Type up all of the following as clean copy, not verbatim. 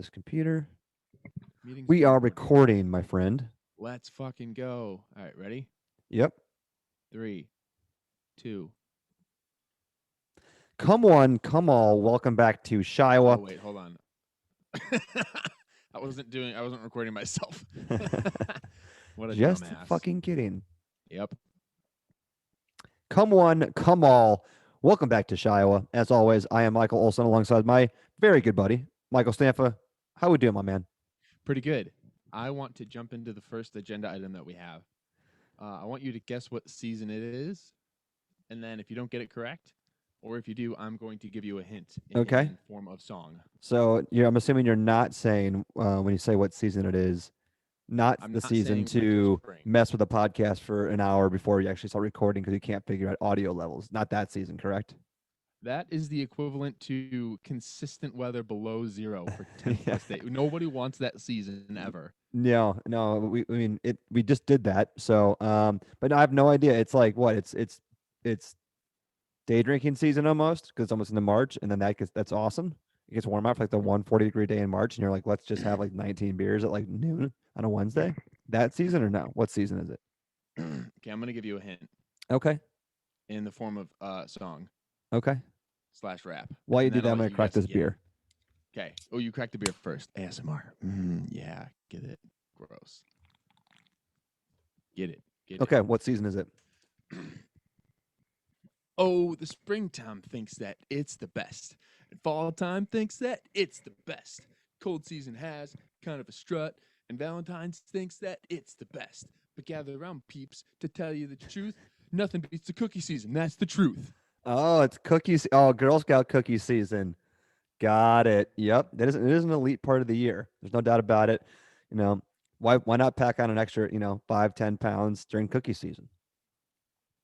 this computer. Meeting's We being are recorded. recording, my friend. Let's fucking go. All right, ready? Yep. 3, 2. Come on, come all. Welcome back to Oh Chiowa. wait, hold on. I wasn't recording myself. What a Just dumbass. fucking kidding. Yep. Come on, come all. Welcome back to Chiowa. As always, I am Michael Olson alongside my very good buddy, Michael Stanfa. How we doing, my man? Pretty good. I want to jump into the first agenda item that we have. I want you to guess what season it is, and then if you don't get it correct, or if you do, I'm going to give you a hint Okay. in form of song. So I'm assuming you're not saying when you say what season it is, not I'm the not season saying winter, to spring. mess with the podcast for an hour before you actually start recording because you can't figure out audio levels. Not that season, correct? That is the equivalent to consistent weather below zero for 10 Yeah. plus days. Nobody wants that season ever. No, no, I mean it. We just did that. So, but no, I have no idea. It's like what? It's day drinking season almost because it's almost into March, and then that's awesome. It gets warm out for like the 140-degree day in March, and you're like, let's just have like 19 beers at like noon on a Wednesday. That season or no? What season is it? Okay, I'm going to give you a hint Okay, in the form of song okay. slash rap, While you and do then that, I'll I'm let gonna you crack guys this get it. beer. Okay. Oh, you cracked the beer first. ASMR. Yeah, get it. Gross. Get it. Get it. Okay, what season is it? Oh, the springtime thinks that it's the best. And fall time thinks that it's the best. Cold season has kind of a strut, and Valentine's thinks that it's the best. But gather around, peeps, to tell you the truth. Nothing beats the cookie season. That's the truth. Oh, it's cookies. Oh, Girl Scout cookie season. Got it. Yep. It is an elite part of the year. There's no doubt about it. You know, why not pack on an extra, 5, 10 pounds during cookie season?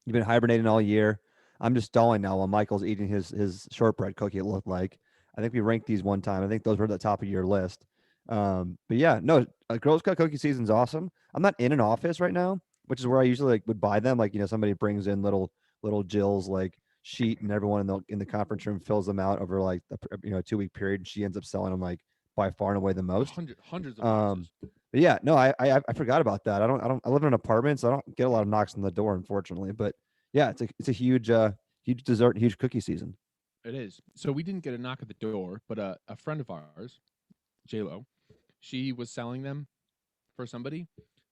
You've been hibernating all year. I'm just stalling now while Michael's eating his shortbread cookie, it looked like. I think we ranked these one time. I think those were at the top of your list. But yeah, no, Girl Scout cookie season's awesome. I'm not in an office right now, which is where I usually like would buy them. Like, somebody brings in little Jill's like sheet and everyone in the conference room fills them out over like the 2 week period. And she ends up selling them like by far and away the most. Hundreds of Um, boxes. but yeah, no, I forgot about that. I live in an apartment, so I don't get a lot of knocks on the door, unfortunately. But yeah, it's a huge dessert, huge cookie season. It is. So we didn't get a knock at the door, but a friend of ours, Lo, she was selling them for somebody.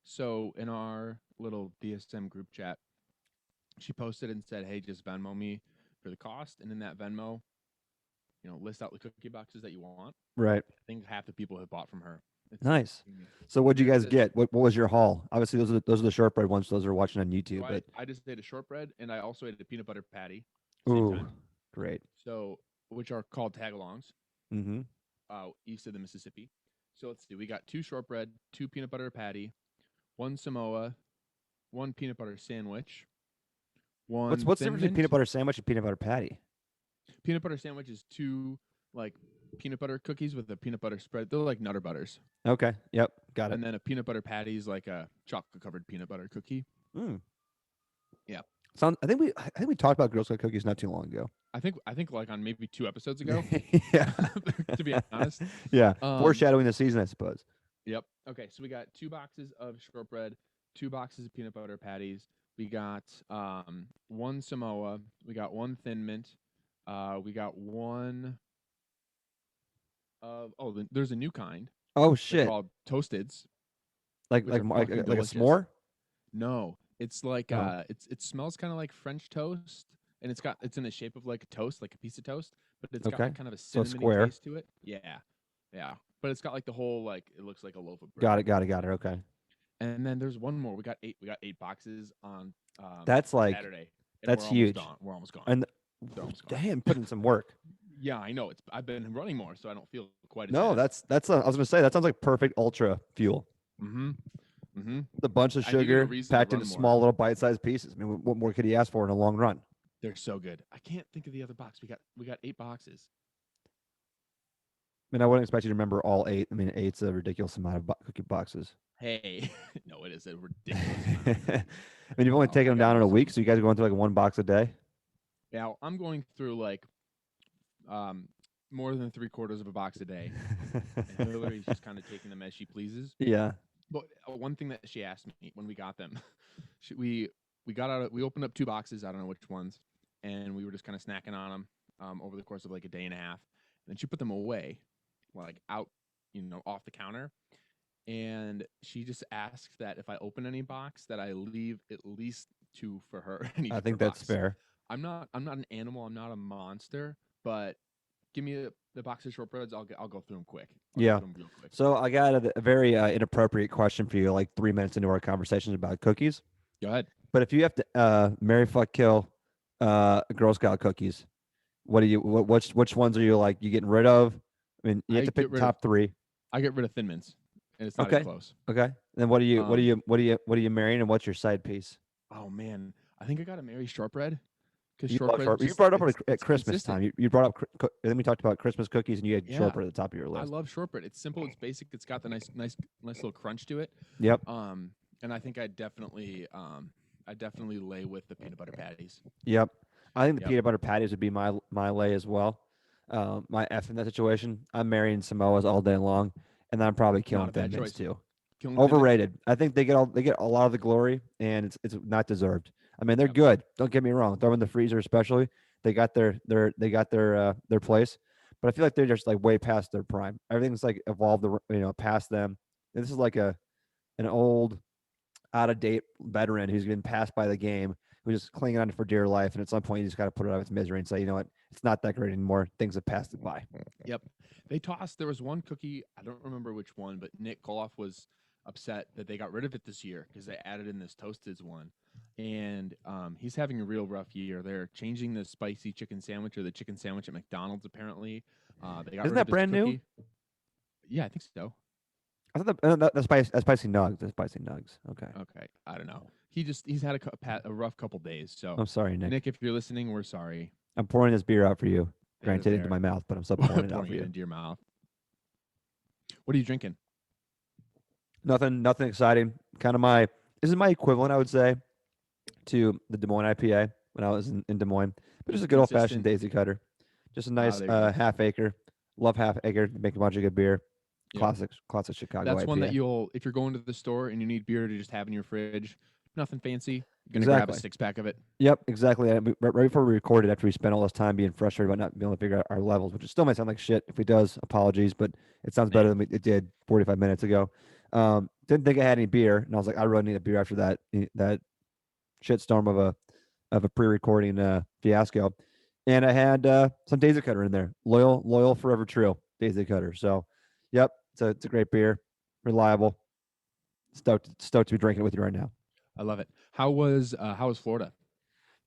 So in our little DSM group chat, she posted and said, "Hey, just Venmo me for the cost." And in that Venmo, list out the cookie boxes that you want. Right. I think half the people have bought from her. It's Nice. insane. So what'd And you then it guys says, get? What was your haul? Obviously, those are the shortbread ones. Those are watching on so YouTube. I But I just ate a shortbread and I also ate a peanut butter patty same ooh, time. great. So which are called tagalongs, Mm-hmm. east of the Mississippi. So let's see, we got two shortbread, two peanut butter patty, one Samoa, one peanut butter sandwich, one What's the thin difference between mint. peanut butter sandwich and peanut butter patty? Peanut butter sandwich is two like peanut butter cookies with a peanut butter spread. They're like Nutter Butters. Okay. Yep. Got it. And then a peanut butter patty is like a chocolate covered peanut butter cookie. Mm. Yeah. I think we talked about Girl Scout cookies not too long ago. I think like on maybe 2 episodes ago, Yeah. to be honest. Yeah. Um Foreshadowing the season, I suppose. yep. Okay, so we got two boxes of shortbread, two boxes of peanut butter patties. We got one Samoa, we got one thin mint, we got one of there's a new kind. Oh They're shit! called toasteds, Like which like are like, fucking like a delicious. s'more? No, it's like Oh, it smells kind of like French toast, and it's in the shape of like a toast, like a piece of toast, but it's got okay. like kind of a So cinnamony square. taste to it. Yeah, yeah, but it's got like the whole like it looks like a loaf of bread. Got it. Got it. Got it. Okay. And then there's one more. We got eight boxes on That's like Saturday, and that's we're almost huge. done. We're almost gone. And They're almost gone. damn, put in some work. Yeah, I know. I've been running more, so I don't feel quite as No, bad. I was gonna say that sounds like perfect ultra fuel. Mm-hmm. Mm-hmm. A bunch of I needed a sugar reason to packed run into more. small little bite-sized pieces. I mean, what more could you ask for in a long run? They're so good. I can't think of the other box. We got eight boxes. I mean, I wouldn't expect you to remember all eight. I mean, eight's a ridiculous amount of cookie boxes. Hey, no, it is a ridiculous amount. I mean, you've only taken I them got to down in do a some. week, so you guys are going through like one box a day. Now I'm going through like um more than 3/4 of a box a day, and Hillary's just kind of taking them as she pleases. Yeah. But one thing that she asked me when we got them, she, we got out. We opened up 2 boxes. I don't know which ones, and we were just kind of snacking on them over the course of like a day and a half. And then she put them away, like out, off the counter. And she just asked that if I open any box, that I leave at least 2 for her in each I of her think that's box. fair. I'm not an animal. I'm not a monster. But give me the box of shortbreads. I'll go through them quick. I'll go Yeah. through them real quick. So I got a very inappropriate question for you, like 3 minutes into our conversation about cookies. Go ahead. But if you have to marry, fuck, kill Girl Scout cookies, what do you? Which ones are you like? You getting rid of? I mean, you have I to get pick rid of top three. I get rid of Thin Mints, and it's not even Okay. close. Okay. Then what do you? What do Um, you? What do you? What are you marrying? And what's your side piece? oh man, I think I gotta marry shortbread because You love shortbread short. You just brought it up at it's Christmas consistent. time. You brought up. Then we talked about Christmas cookies, and you had Yeah, shortbread at the top of your I list. love shortbread. It's simple. It's basic. It's got the nice little crunch to it. Yep. And I think I definitely lay with the peanut butter patties. Yep. I think the Yep, peanut butter patties would be my lay as well. My F in that situation. I'm marrying Samoas all day long, and then I'm probably not killing a Thin bad Mints choice. too. Killing Thin Mints. Overrated. I think they get a lot of the glory, and it's not deserved. I mean, they're Yep. good. Don't get me wrong. Throw them in the freezer, especially. They got their place, but I feel like they're just like way past their prime. Everything's like evolved, past them. And this is like an old, out of date veteran who's been passed by the game, who's just clinging on for dear life. And at some point, you just got to put it out of its misery and say, you know what, it's not that great anymore. Things have passed it by. Yep. They tossed. There was one cookie. I don't remember which one, but Nick Koloff was upset that they got rid of it this year because they added in this Toasteds one, and he's having a real rough year. They're changing the spicy chicken sandwich or the chicken sandwich at McDonald's. Apparently, they got Isn't rid of that this brand new? cookie. Yeah, I think so. I thought the spicy nugs. The spicy nugs. Okay. Okay, I don't know. He's had a rough couple days. So, I'm sorry, Nick. Nick, if you're listening, we're sorry. I'm pouring this beer out for you. There, Granted, into my there. mouth, but I'm still pouring it out Pouring for it you. into your mouth. What are you drinking? Nothing exciting. Kind of my This is my equivalent, I would say, to the Des Moines IPA when I was in Des Moines, but just a good old fashioned Consistent. Daisy Cutter. Just a Ah, nice there you go. half acre. Love half acre. Make a bunch of good beer. Yep. Classic Chicago That's one that IPA. if you're going to the store and you need beer to just have in your fridge, nothing fancy. You're gonna grab a Exactly. 6-pack of it. Yep, exactly. Right before we recorded, after we spent all this time being frustrated about not being able to figure out our levels, which still might sound like shit. If it does, apologies, but it sounds better Same. than it did 45 minutes ago. Didn't think I had any beer, and I was like, I really need a beer after that shitstorm of a pre-recording fiasco. And I had some Daisy Cutter in there, loyal forever true Daisy Cutter. So, yep, it's a great beer, reliable. Stoked to be drinking it with you right now. I love it. How was Florida?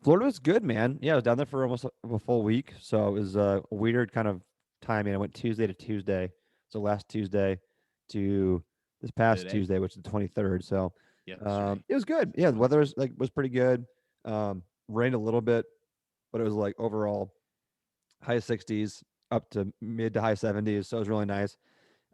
Florida was good, man. Yeah, I was down there for almost a full week, so it was a weird kind of timing. I went Tuesday to Tuesday, so last Tuesday to this past Today? Tuesday, which is the 23rd. So Yesterday. it was good. Yeah, the weather was pretty good. Rained a little bit, but it was like overall high 60s up to mid to high 70s. So it was really nice.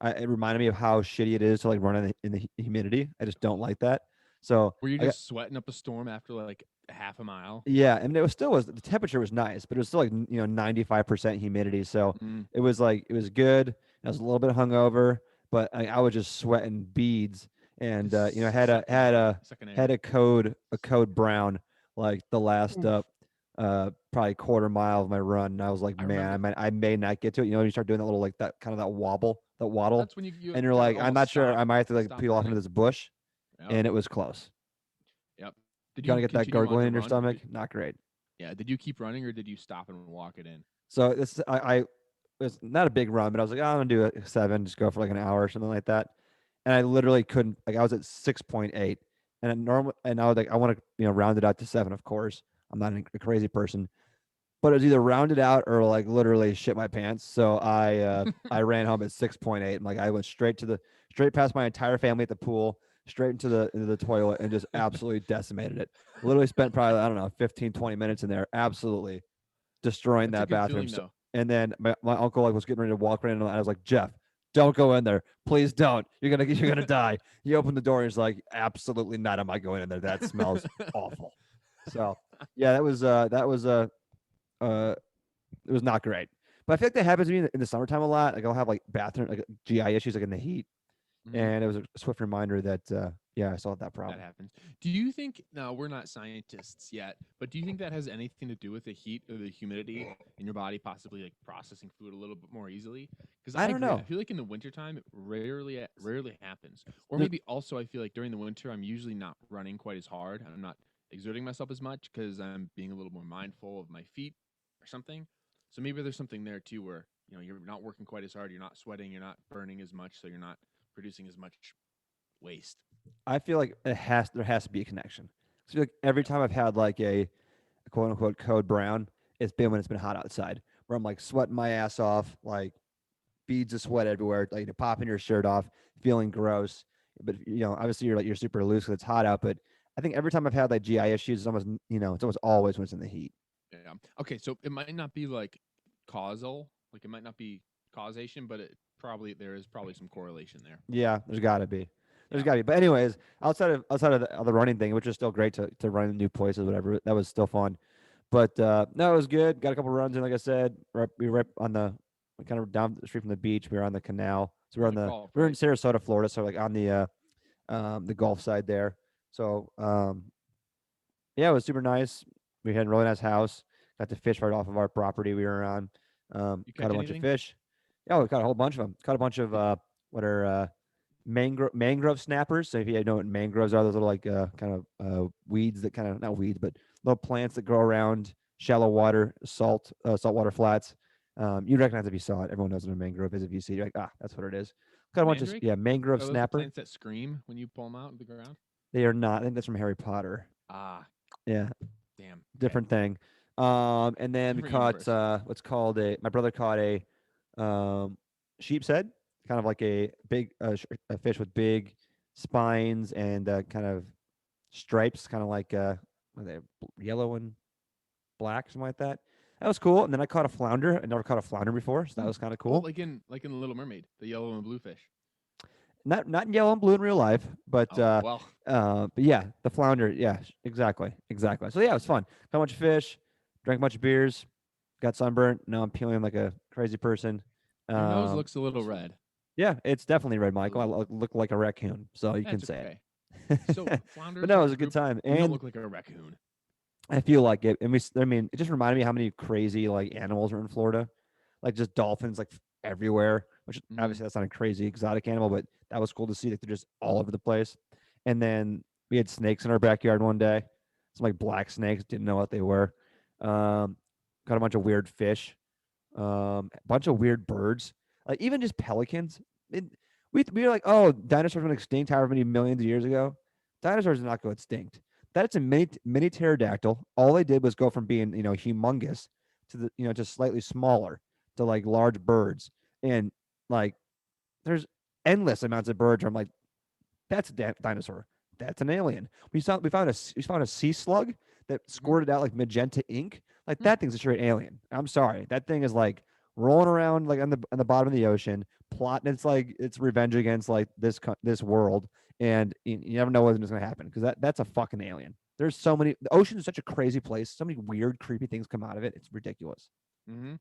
It reminded me of how shitty it is to like run in the humidity. I just don't like that. So Were you I got, just sweating up a storm after like half a mile? yeah, I mean, the temperature was nice, but it was still like 95% humidity. So Mm, it was good. I was a little bit hungover, but I was just sweating beads, and just sucking had air. a code brown like the last Oof. probably quarter mile of my run, and I was like, I man, remember. I may not get to it. You know, you start doing that little like that kind of that wobble, that waddle, That's when you and you're gotta like, I'm almost not sure, stop I might have to like stop peel off into running. this bush, Yep. and it was close. Yep. Did Kind you of get that continue on gurgling your in your run? stomach, not great. Yeah. Did you keep running or did you stop and walk it in? So this I it's not a big run, but I was like, oh, I'm gonna do a 7, just go for like an hour or something like that. And I literally couldn't, like I was at 6.8, and I was like, I want to round it out to 7. Of course, I'm not a crazy person, but it was either rounded out or like literally shit my pants. So I ran home at 6.8, and like I went straight past my entire family at the pool, straight into the toilet, and just absolutely decimated it. Literally spent probably, I don't know, 15 20 minutes in there, absolutely destroying That's a that good bathroom. feeling So, though. and then my uncle like was getting ready to walk right in, and I was like, Jeff, don't go in there, please don't. You're gonna die. He opened the door and he's like, absolutely not. Am I going in there? That smells awful. So yeah, that was it was not great. But I feel like that happens to me in the summertime a lot. Like I'll have like bathroom like GI issues like in the heat, Hmm. and it was a swift reminder that yeah, I still have that That problem. happens. Do you think, now we're not scientists yet, but do you think that has anything to do with the heat or the humidity in your body possibly like processing food a little bit more easily? Because I I don't agree. I know. feel like in the wintertime, it rarely happens. Or There- maybe also I feel like during the winter, I'm usually not running quite as hard. I'm not exerting myself as much because I'm being a little more mindful of my feet or something. So maybe there's something there too where, you're not working quite as hard, you're not sweating, you're not burning as much, so you're not producing as much waste. I feel like there has to be a connection. I feel like every Yep. time I've had like a quote unquote code brown, it's been when it's been hot outside, where I'm like sweating my ass off, like beads of sweat everywhere, like popping your shirt off, feeling gross. But obviously you're super loose because it's hot out. But I think every time I've had like GI issues, it's almost always when it's in the heat. Yeah. Okay, so it might not be like causal, like it might not be causation, but there is probably some correlation there. Yeah, there's got to be. There's Yeah. got to be. But anyways, outside of the running thing, which is still great to run in new places, whatever. That was still fun. But no, it was good. Got a couple runs in, like I said. We were right on the kind of down the street from the beach. We were on the canal. So On the Gulf, we were in right? Sarasota, Florida. So like on the Gulf side there. So yeah, it was super nice. We had a really nice house. Got to fish right off of our property we were on. You Caught catch a bunch of anything? fish. Yeah, we caught a whole bunch of them. Caught a bunch of Did, what are mangrove snappers. So if you know what mangroves are, those little like kind of weeds that kind of not weeds, but little plants that grow around shallow water, saltwater flats. You'd recognize if you saw it. Everyone knows what a mangrove is if you see it. You're like, ah, that's what it is. Got a bunch of mandrake? yeah mangrove Are those the snapper. plants that scream when you pull them out of the ground? They are not. I think that's from Harry Potter. Ah, Yeah, damn. Okay. different thing. And then we Different caught universe. what's called a. My brother caught um, sheep's head, kind of like a big a fish with big spines and kind of stripes, kind of like what are they yellow and black, something like that. That was cool. And then I caught a flounder. I never caught a flounder before, so that Hmm. was kind of Oh, cool. like in the Little Mermaid, the yellow and blue fish. Not in yellow and blue in real life, Oh well. but yeah, the flounder. Yeah, exactly. So yeah, it was fun. Caught a bunch of fish, drank a bunch of beers, got sunburnt. Now I'm peeling like a crazy person. Your nose Um, looks a little red. yeah, it's definitely red, A Michael. I little. look like a raccoon, so you can That's say okay. So it. But flounders no, it as was a a good group, time, you don't and look like a raccoon. I feel like it. And I mean, it just reminded me how many crazy like animals are in Florida, like just dolphins like everywhere. Which Hmm. obviously that's not a crazy exotic animal, but that was cool to see. Like they're just all over the place. And then we had snakes in our backyard one day. Some like black snakes. Didn't know what they were. Um, Caught a bunch of weird fish. A bunch of weird birds. Like even just pelicans. It, we were like, oh, dinosaurs went extinct however many millions of years ago. Dinosaurs did not go extinct. That's a mini pterodactyl. All they did was go from being humongous to the just slightly smaller to like large birds. And like there's endless amounts of birds. Where I'm like, that's a dinosaur. That's an alien. We found a sea slug that Hmm. squirted out like magenta ink. Like Hmm. that thing's a straight alien. I'm sorry. That thing is like rolling around like on the bottom of the ocean, plotting its revenge against like this world, and you never know when it's gonna happen because that's a fucking alien. There's so many. The ocean is such a crazy place. So many weird, creepy things come out of it. It's ridiculous. Hmm.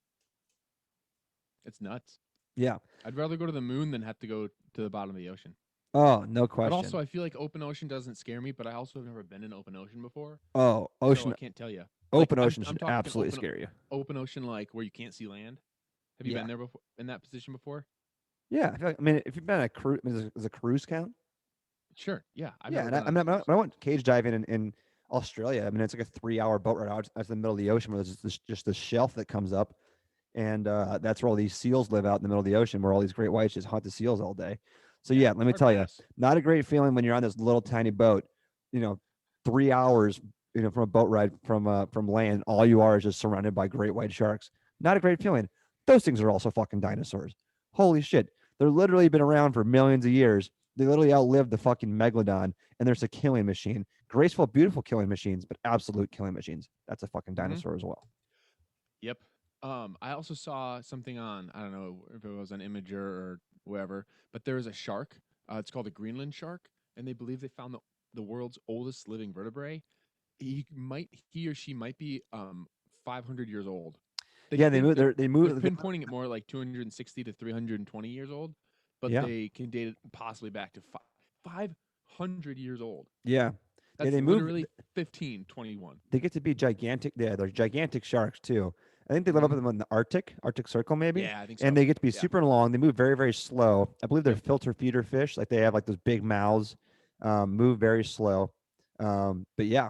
It's nuts. Yeah. I'd rather go to the moon than have to go to the bottom of the ocean. Oh, no But also, question. I feel like open ocean doesn't scare me. But I also have never been in open ocean before, Oh, so I ocean. can't tell you. Like Open ocean I'm should talking absolutely scare you. open ocean, like where you can't see land. Have you Yeah. been there before in that position before? Yeah. I mean, if you've been on a cruise, does a cruise count? Sure. Yeah, I've Yeah, never and been I on a mean, cruise. when I went cage diving in Australia, I mean, it's like a 3 hour boat ride out to the middle of the ocean where there's just this shelf that comes up, and that's where all these seals live out in the middle of the ocean, where all these great whites just hunt the seals all day. So Yeah, yeah, let me hard tell you, pass. not a great feeling when you're on this little tiny boat, you know, 3 hours, from a boat ride from land. All you are is just surrounded by great white sharks. Not a great feeling. Those things are also fucking dinosaurs. Holy shit, they're literally been around for millions of years. They literally outlived the fucking megalodon, and there's a killing machine. Graceful, beautiful killing machines, but absolute killing machines. That's a fucking Hmm. dinosaur as well. Yep. I also saw something on, I don't know if it was an Imager or wherever, but there is a shark. It's called a Greenland shark, and they believe they found the world's oldest living vertebrae. He or she might be 500 years old. They Yeah, they think move. They they're move. pinpointing it more like 260 to 320 years old, but Yeah, they can date it possibly back to 500 years old. yeah, yeah. That's They move. literally 1521. They get to be gigantic. Yeah, they're gigantic sharks too. I think they live up Mm-hmm. in the Arctic Circle maybe, Yeah, I think and so. they get to be Yeah. super long. They move very, very slow. I believe they're Yep. filter feeder fish. Like they have like those big mouths, move very slow. But yeah,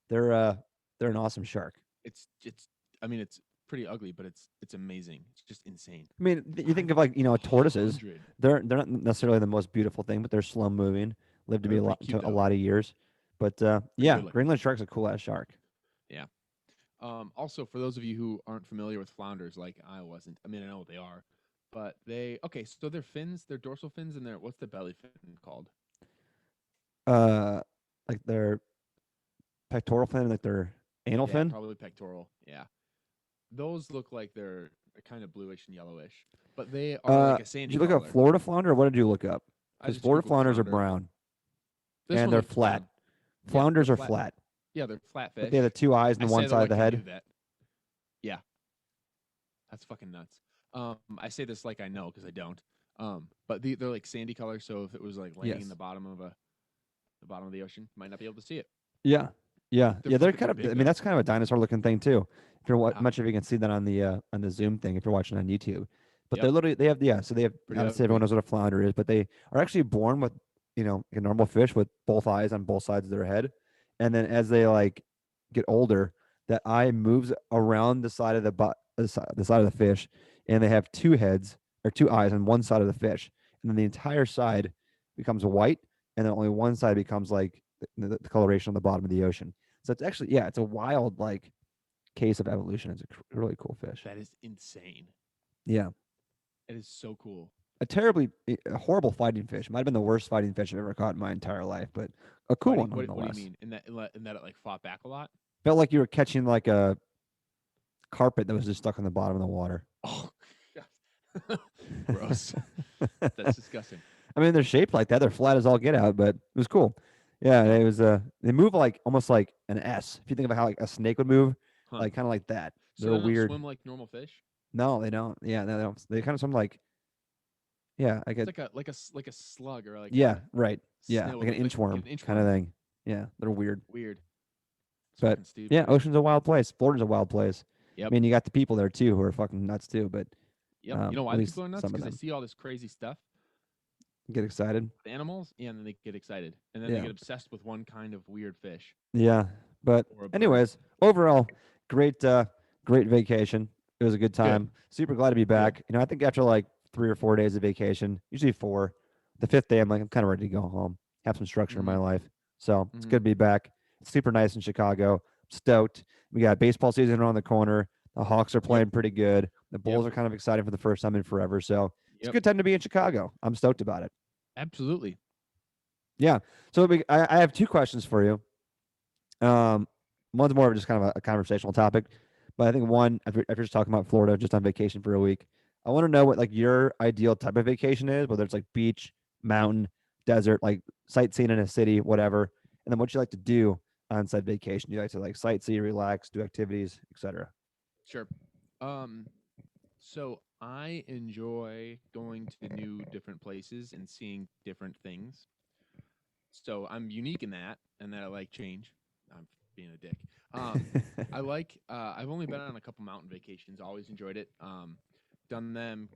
they're uh, they're an awesome shark. It's. I mean, it's pretty ugly, but it's amazing. It's just insane. I mean, you think Five of like tortoises. hundred. They're not necessarily the most beautiful thing, but they're slow moving. Live to be They're pretty cute a though. lot of years. But Pretty yeah, good looking. Greenland shark's a cool ass shark. Yeah. Also, for those of you who aren't familiar with flounders, like I wasn't, I mean, I know what they are, but they okay. So their fins, their dorsal fins, and their what's the belly fin called? Uh, like their pectoral fin, like their anal Yeah, fin. probably pectoral. Yeah, those look like they're kind of bluish and yellowish, but they are like a Did sandy you look up color. Florida flounder, or what did you look up? I Because just Florida googled flounders are flounder. brown This and one they're looks flat. brown. Yeah, they're Flounders are flat. flat, Yeah, they're flat but they have the fish. two eyes I on one say that side of the like I head. knew that. Yeah, that's fucking nuts. I say this like I know because I don't. But they're like sandy color, so if it was like laying in Yes. the bottom of the ocean, might not be able to see it. Yeah. Yeah. They're Yeah. They're fucking kind they're of. I big mean, though. that's kind of a dinosaur looking thing too. If you're Yeah. much if you can see that on the Zoom thing, if you're watching on YouTube. But Yep. they're literally they have yeah. So they have Pretty obviously everyone ugly. knows what a flounder is, but they are actually born with like a normal fish with both eyes on both sides of their head, and then as they like get older, that eye moves around the side of the side of the fish, and they have two heads or two eyes on one side of the fish, and then the entire side becomes white, and then only one side becomes like the coloration on the bottom of the ocean. So it's actually yeah, it's a wild like case of evolution. It's a really cool fish. That is insane. Yeah, It is so cool. a horrible fighting fish. Might have been the worst fighting fish I've ever caught in my entire life, but a cool Fighting? one What do you nonetheless. mean? In that it like fought back a lot? Felt like you were catching like a carpet that was just stuck on the bottom of the water. Oh, God. Gross. That's disgusting. I mean, they're shaped like that. They're flat as all get out, but it was cool. Yeah, Yep. it was. They move like almost like an S. If you think of how like a snake would move, Huh. like kind of like that. So They're they don't weird. swim like normal fish. No, they don't. Yeah, no, they don't. They kind of swim like yeah, like It's a like a slug or like yeah, a right. Yeah, snail like an with like inchworm an kind of inchworm. thing. Yeah, they're weird. Weird. It's But fucking stupid. yeah, ocean's a wild place. Florida's a wild place. I Yep. mean, you got the people there too who are fucking nuts too, but Yep. You know at why the least people are nuts? some of Because they them see all this crazy stuff get excited. with animals, yeah, and then they get excited, and then they Yeah. get obsessed with one kind of weird fish Yeah. But or a bird. anyways, overall, great great vacation. It was a good Good. time. Super glad to be Good. back. I think after like 3 or 4 days of vacation, usually four, the fifth day I'm kind of ready to go home, have some structure in my Mm-hmm. life. So it's Mm-hmm. good to be back. It's super nice in Chicago. Stoked. We got baseball season around the corner. The Hawks are Yep. playing pretty good. The Yep. Bulls are kind of exciting for the first time in forever. So it's a Yep. good time to be in Chicago. I'm stoked about it. Absolutely. Yeah. So I have two questions for you. Um, One's more of just kind of a conversational topic, but I think one after just talking about Florida, just on vacation for a week, I want to know what like your ideal type of vacation is, whether it's like beach, mountain, desert, like sightseeing in a city, whatever, and then what you like to do on said vacation. Do you like to like sightsee, relax, do activities, etc.? Sure. Um, so I enjoy going to new different places and seeing different things. So I'm unique in that, and that I like change. I'm being a dick. Um, I like. I've only been on a couple mountain vacations. Always enjoyed it. Done them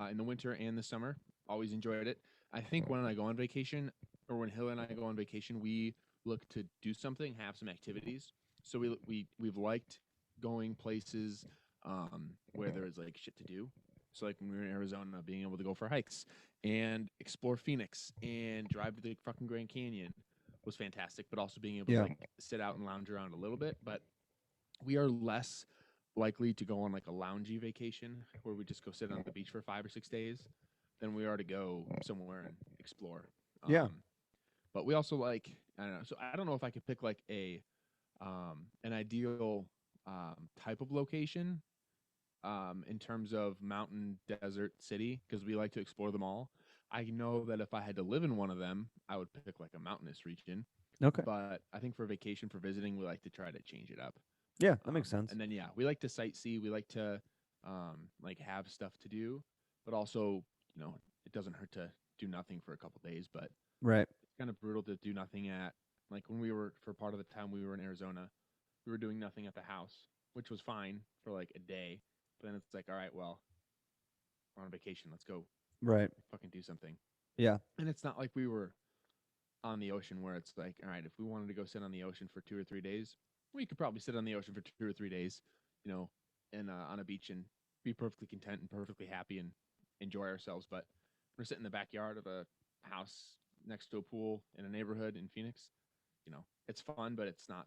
in the winter and the summer. Always enjoyed it. I think when I go on vacation, or when Hill and I go on vacation, we look to do something, have some activities. So we've liked going places where there's like shit to do. So like when we were in Arizona, being able to go for hikes and explore Phoenix and drive to the fucking Grand Canyon was fantastic. But also being able to Yeah. like sit out and lounge around a little bit. But we are less likely to go on like a loungy vacation where we just go sit on the beach for 5 or 6 days than we are to go somewhere and explore. Yeah. But we also like I don't know. So I don't know if I could pick like a an ideal type of location in terms of mountain, desert, city because we like to explore them all. I know that if I had to live in one of them, I would pick like a mountainous region. Okay. But I think for vacation, for visiting, we like to try to change it up. Yeah, that makes sense. And then yeah, we like to sightsee. We like to like have stuff to do, but also, it doesn't hurt to do nothing for a couple days. But Right. it's kind of brutal to do nothing at, like when we were, for part of the time we were in Arizona, we were doing nothing at the house, which was fine for like a day. But then it's like, all right, well, we're on vacation. Let's go Right. fucking do something. Yeah. And it's not like we were on the ocean where it's like, all right, if we wanted to go sit on the ocean for 2 or 3 days, we could probably sit on the ocean for 2 or 3 days, you know, and on a beach and be perfectly content and perfectly happy and enjoy ourselves. But we're sitting in the backyard of a house next to a pool in a neighborhood in Phoenix. It's fun, but it's not,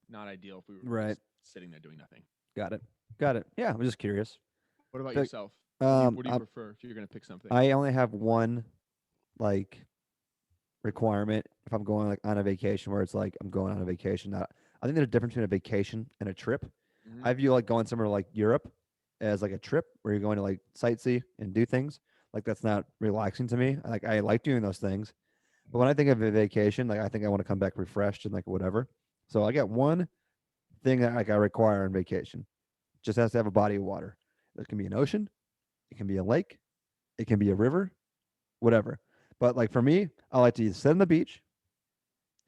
not ideal if we were just Right. sitting there doing nothing. Got it. Got it. Yeah. I'm just curious. What about But, yourself? What do you I'm, prefer if you're gonna pick something? I only have one like requirement if I'm going like on a vacation where it's like I'm going on a vacation. Not, I think there's a difference between a vacation and a trip. Mm-hmm. I view like going somewhere like Europe as like a trip where you're going to like sightsee and do things. Like that's not relaxing to me. Like I like doing those things, but when I think of a vacation, like I think I want to come back refreshed and like whatever. So I got one thing that like I require on vacation. Just has to have a body of water. It can be an ocean, it can be a lake, it can be a river, whatever. But like for me, I like to either sit on the beach,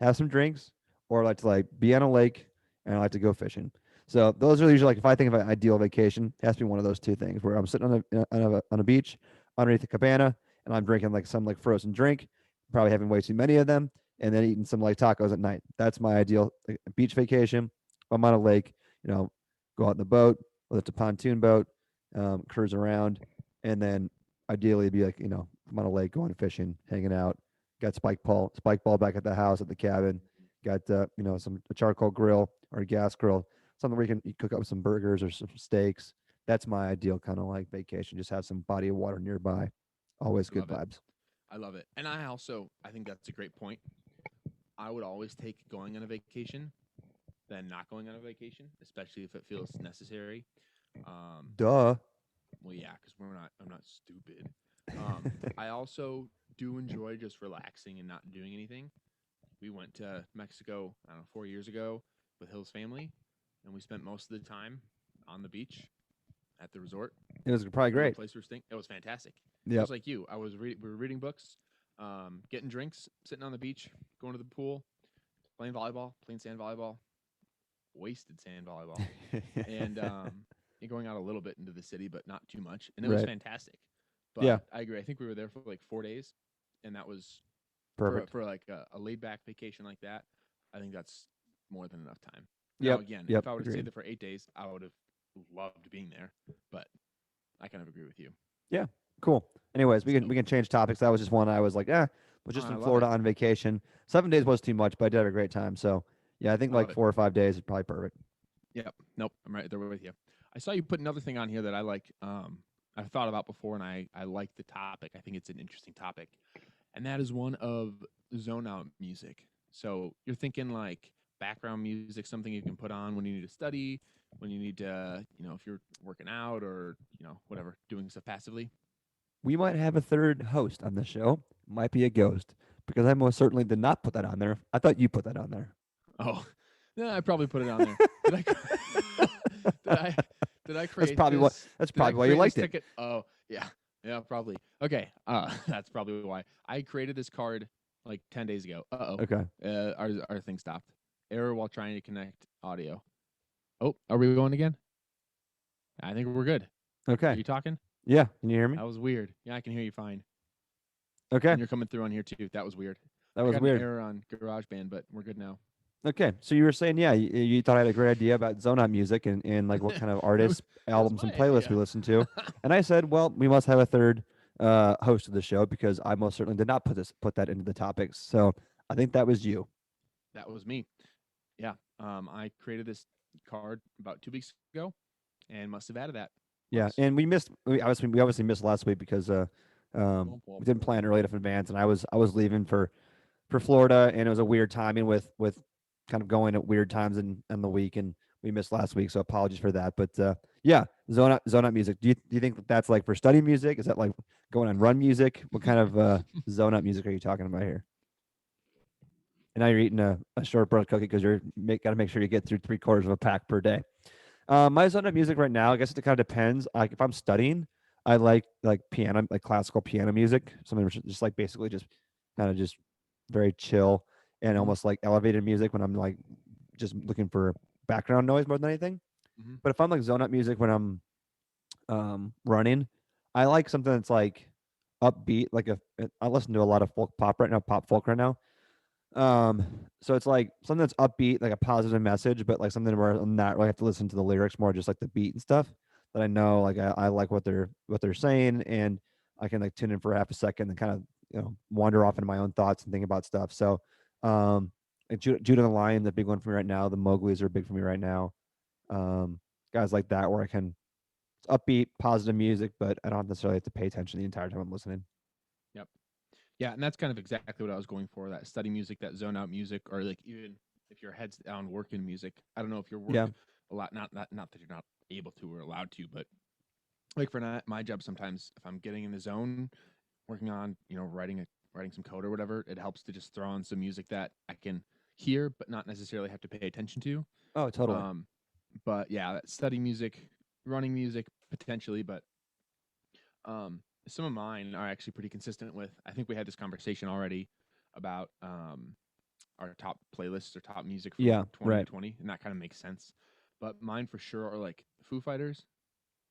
have some drinks, or I like to like be on a lake and I like to go fishing. So those are usually like if I think of an ideal vacation, it has to be one of those two things where I'm sitting on a beach underneath a cabana and I'm drinking like some like frozen drink, probably having way too many of them, and then eating some like tacos at night. That's my ideal like, beach vacation. I'm on a lake, go out in the boat, whether it's a pontoon boat, cruise around, and then ideally be like I'm on a lake going fishing, hanging out, got spike ball back at the house at the cabin. Got some a charcoal grill or a gas grill, something where you can cook up some burgers or some steaks. That's my ideal kind of like vacation. Just have some body of water nearby. Always I good love it. vibes. I love it. And I think that's a great point. I would always take going on a vacation than not going on a vacation, especially if it feels necessary. Um, Duh. well, yeah, because I'm not stupid. I also do enjoy just relaxing and not doing anything. We went to Mexico, I don't know, 4 years ago with Hill's family, and we spent most of the time on the beach at the resort, It was probably whatever great. place we were staying. It was fantastic. Yep. Just like you, we were reading books, getting drinks, sitting on the beach, going to the pool, playing volleyball, playing sand volleyball, wasted sand volleyball, and going out a little bit into the city, but not too much. And it was Right. fantastic. Yeah. But I agree. I think we were there for like 4 days, and that was Perfect. for like a laid back vacation like that. I think that's more than enough time. Now, Yep. again, Yep. if I would have stayed Agreed. there for 8 days, I would have loved being there. But I kind of agree with you. Yeah. Cool. Anyways, we can So, we can change topics. That was just one I was like, was just I in love it. Florida on vacation. 7 days was too much, but I did have a great time. So yeah, I think I like love it. 4 or 5 days is probably perfect. Yep. Nope. I'm right there with you. I saw you put another thing on here that I like. I've thought about before, and I like the topic. I think it's an interesting topic, and that is one of zone out music. So you're thinking like background music, something you can put on when you need to study, when you need to, if you're working out or whatever, doing stuff passively. We might have a third host on the show. Might be a ghost because I most certainly did not put that on there. I thought you put that on there. Oh, yeah, I probably put it on there. Did I? did I? Did I That's create probably what. this? That's Did I probably why you create this liked it. ticket? Oh, yeah, yeah, probably. Okay, that's probably why I created this card like 10 days ago. Okay. Our thing stopped. Error while trying to connect audio. Oh, are we going again? I think we're good. Are Okay. you talking? Yeah. Can you hear me? That was weird. Yeah, I can hear you fine. Okay. And you're coming through on here too. That was weird. That I was got an weird. error on GarageBand, but we're good now. Okay. So you were saying, yeah, you thought I had a great idea about zone out music and like what kind of it, was, artists, it was albums, my and playlists we idea. listen to. And I said, well, we must have a third host of the show because I most certainly did not put that into the topics. So I think that was you. That was me. Yeah. I created this card about 2 weeks ago and must have added that Yeah, once. and we obviously missed last week because Womp womp. we didn't plan early enough in advance, and I was leaving for Florida, and it was a weird timing with kind of going at weird times in the week, and we missed last week, so apologies for that. But yeah, zone out music. Do you think that that's like for study music? Is that like going on run music? What kind of zone out music are you talking about here? And now you're eating a shortbread cookie because got to make sure you get through 3/4 of a pack per day. My zone of music right now, I guess it kind of depends. Like if I'm studying, I like piano, like classical piano music, something which is just like basically just kind of just very chill and Mm-hmm. almost like elevated music when I'm like just looking for background noise more than anything. Mm-hmm. But if I'm like zone up music when I'm running, I like something that's like upbeat. I listen to a lot of folk pop right now, pop folk right now. So it's like something that's upbeat, like a positive message, but like something where I'm not really have to listen to the lyrics, more just like the beat and stuff. That I know, like I like what they're saying, and I can like tune in for half a second and kind of wander off into my own thoughts and think about stuff. So, um, like Judah and the Lion, the big one for me right now. The Mowgli's are big for me right now. Um, Guys like that where I can it's upbeat, positive music, but I don't necessarily have to pay attention the entire time I'm listening. Yep. Yeah, and that's kind of exactly what I was going for. That study music, that zone out music, or like even if your head's down working music. I don't know if you Yeah. work a lot. Not that you're not able to or allowed to, but like for my job, sometimes if I'm getting in the zone, working on writing some code or whatever, it helps to just throw on some music that I can hear but not necessarily have to pay attention to. Oh, totally. Um, but yeah, that study music, running music potentially, but some of mine are actually pretty consistent with. I think we had this conversation already about our top playlists or top music from Yeah. Right. 2020, and that kind of makes sense. But mine for sure are like Foo Fighters